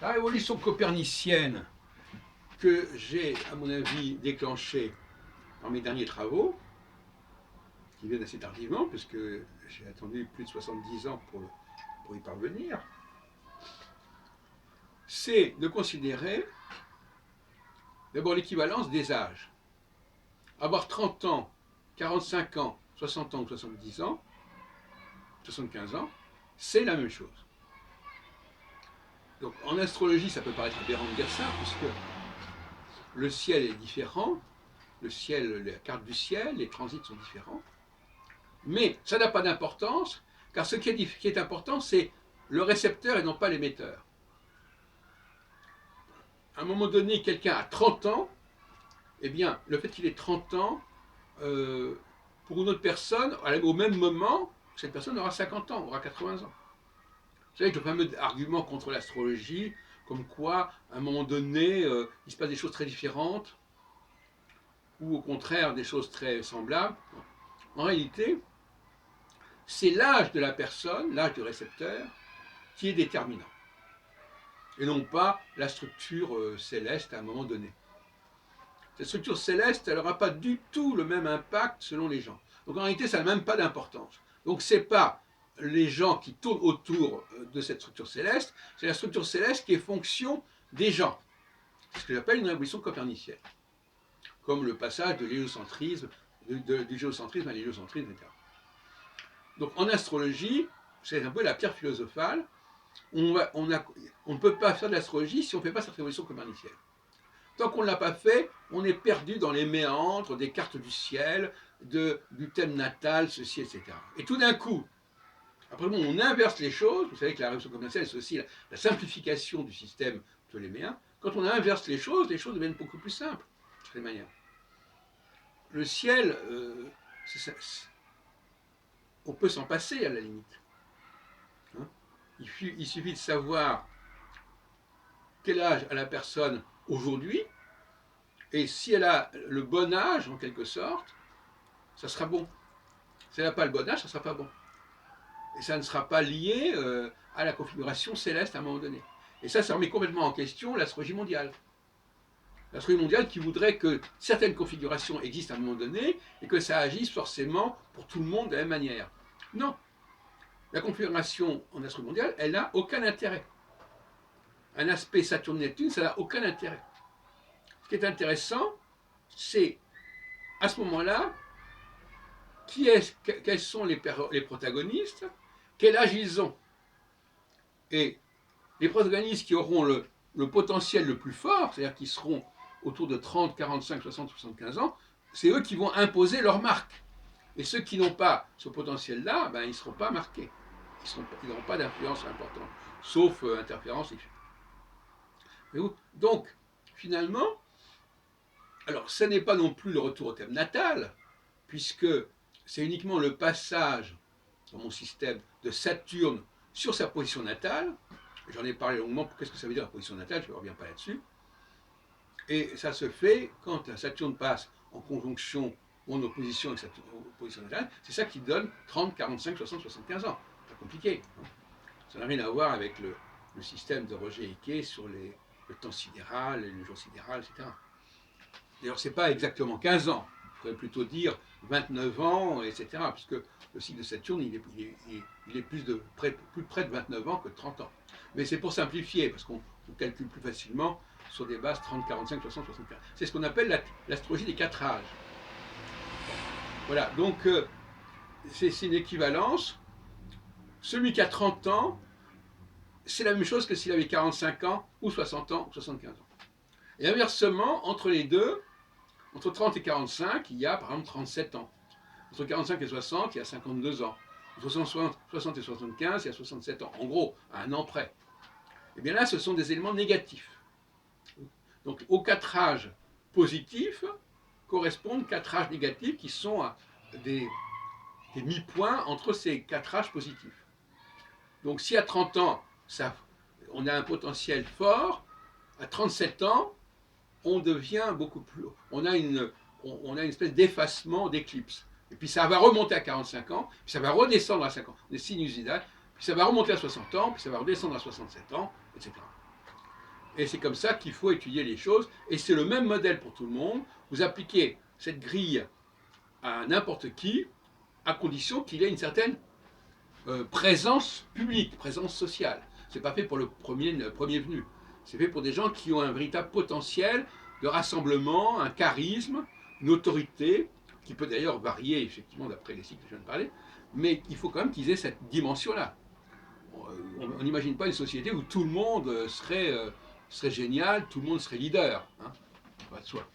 La révolution copernicienne que j'ai, à mon avis, déclenchée dans mes derniers travaux, qui viennent assez tardivement, puisque j'ai attendu plus de 70 ans pour y parvenir, c'est de considérer d'abord l'équivalence des âges. Avoir 30 ans, 45 ans, 60 ans ou 70 ans, 75 ans, c'est la même chose. Donc en astrologie, ça peut paraître aberrant de dire ça, puisque le ciel est différent, le ciel, la carte du ciel, les transits sont différents, mais ça n'a pas d'importance, car ce qui est important, c'est le récepteur et non pas l'émetteur. À un moment donné, quelqu'un a 30 ans, eh bien, le fait qu'il ait 30 ans, euh, pour une autre personne, au même moment, cette personne aura 50 ans, aura 80 ans. Vous savez, le fameux argument contre l'astrologie, comme quoi, à un moment donné, il se passe des choses très différentes, ou au contraire, des choses très semblables. En réalité, c'est l'âge de la personne, l'âge du récepteur, qui est déterminant, et non pas la structure céleste à un moment donné. Cette structure céleste, elle n'aura pas du tout le même impact selon les gens. Donc en réalité, ça n'a même pas d'importance. Donc ce n'est pas les gens qui tournent autour de cette structure céleste, c'est la structure céleste qui est fonction des gens. C'est ce que j'appelle une révolution copernicienne, comme le passage de l'héliocentrisme, du géocentrisme à l'héliocentrisme, etc. Donc en astrologie, c'est un peu la pierre philosophale. On ne peut pas faire de l'astrologie si on ne fait pas cette révolution copernicienne. Tant qu'on ne l'a pas fait, on est perdu dans les méandres des cartes du ciel, du thème natal, ceci, etc. Et tout d'un coup, après bon, on inverse les choses. Vous savez que la révolution commerciale, c'est aussi la simplification du système ptoléméen. Quand on inverse les choses deviennent beaucoup plus simples, de cette manière. Le ciel, on peut s'en passer à la limite. Hein. Il suffit de savoir quel âge a la personne aujourd'hui, et si elle a le bon âge, en quelque sorte, ça sera bon. Si elle n'a pas le bon âge, ça ne sera pas bon. Et ça ne sera pas lié à la configuration céleste à un moment donné. Et ça remet complètement en question l'astrologie mondiale. L'astrologie mondiale qui voudrait que certaines configurations existent à un moment donné et que ça agisse forcément pour tout le monde de la même manière. Non. La configuration en astrologie mondiale, elle n'a aucun intérêt. Un aspect Saturne-Neptune, ça n'a aucun intérêt. Ce qui est intéressant, c'est à ce moment-là, quels sont les protagonistes, quel âge ils ont. Et les protagonistes qui auront le potentiel le plus fort, c'est-à-dire qui seront autour de 30, 45, 60, 75 ans, c'est eux qui vont imposer leur marque. Et ceux qui n'ont pas ce potentiel-là, ben, ils ne seront pas marqués. Ils n'auront pas d'influence importante, sauf interférence. Donc, finalement, alors ce n'est pas non plus le retour au thème natal, puisque c'est uniquement le passage dans mon système de Saturne sur sa position natale. J'en ai parlé longuement, qu'est-ce que ça veut dire la position natale, je ne reviens pas là-dessus. Et ça se fait quand Saturne passe en conjonction ou en opposition avec sa position natale, c'est ça qui donne 30, 45, 60, 75 ans. C'est pas compliqué. Hein. Ça n'a rien à voir avec le système de Roger Hickey sur le temps sidéral, le jour sidéral, etc. D'ailleurs, ce n'est pas exactement 15 ans. Il faudrait plutôt dire 29 ans, etc. Puisque le cycle de Saturne, il est plus près de 29 ans que de 30 ans. Mais c'est pour simplifier, parce qu'on calcule plus facilement sur des bases 30, 45, 60, 75. C'est ce qu'on appelle l'astrologie des 4 âges. Voilà, donc c'est une équivalence. Celui qui a 30 ans, c'est la même chose que s'il avait 45 ans, ou 60 ans, ou 75 ans. Et inversement, entre les deux, entre 30 et 45, il y a par exemple 37 ans. Entre 45 et 60, il y a 52 ans. Entre 60 et 75, il y a 67 ans. En gros, à un an près. Et bien là, ce sont des éléments négatifs. Donc aux 4 âges positifs correspondent 4 âges négatifs qui sont des mi-points entre ces 4 âges positifs. Donc si à 30 ans, on a un potentiel fort, à 37 ans, on devient beaucoup plus... On a une espèce d'effacement, d'éclipse. Et puis ça va remonter à 45 ans, puis ça va redescendre à 50 ans, des sinusitales, puis ça va remonter à 60 ans, puis ça va redescendre à 67 ans, etc. Et c'est comme ça qu'il faut étudier les choses. Et c'est le même modèle pour tout le monde. Vous appliquez cette grille à n'importe qui, à condition qu'il ait une certaine présence publique, présence sociale. C'est pas fait pour le premier venu. C'est fait pour des gens qui ont un véritable potentiel de rassemblement, un charisme, une autorité, qui peut d'ailleurs varier effectivement d'après les cycles que je viens de parler, mais il faut quand même qu'ils aient cette dimension-là. On n'imagine pas une société où tout le monde serait génial, tout le monde serait leader. Hein, ça va de soi.